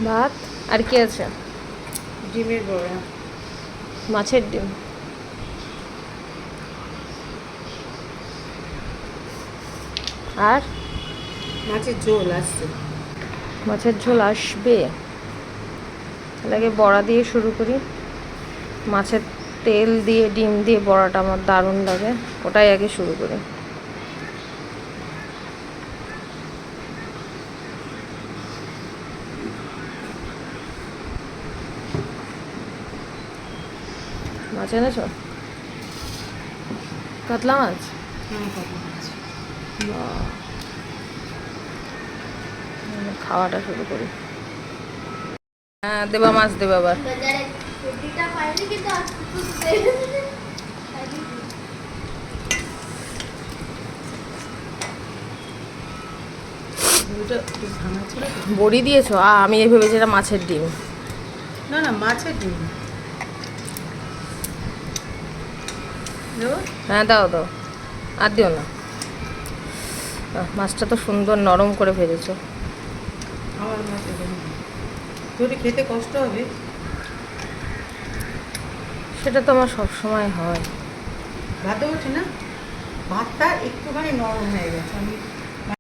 ভাত আর কি আছে? ডিমের বড়া, মাছের ডিম। আর মাছের ঝোল আসছে। মাছের ঝোল আসবে। তাহলে আগে বড়া দিয়ে শুরু করি। মাছের তেল দিয়ে ডিম দিয়ে বড়াটা আমার দারুণ লাগে, ওটাই আগে শুরু করি। মাছ এনেছো? কাতলা মাছ? বাহ, খাওয়াটা শুরু করি। হ্যাঁ, দেবা মাছ দেবা আবার। বড়ি দিয়েছো? আমি এই ভেবেছি এটা মাছের ডিম। না না, মাছের ডিম। হ্যাঁ দাও দাও, আর দিও না। মাছটা তো সুন্দর নরম করে ভেজেছো। আমার মাছ তোরে খেতে কষ্ট হবে। সেটা তো আমার সবসময় হয়। ভাতে ওঠে না, ভাতটা একটুখানি নরম হয়ে গেছে, আমি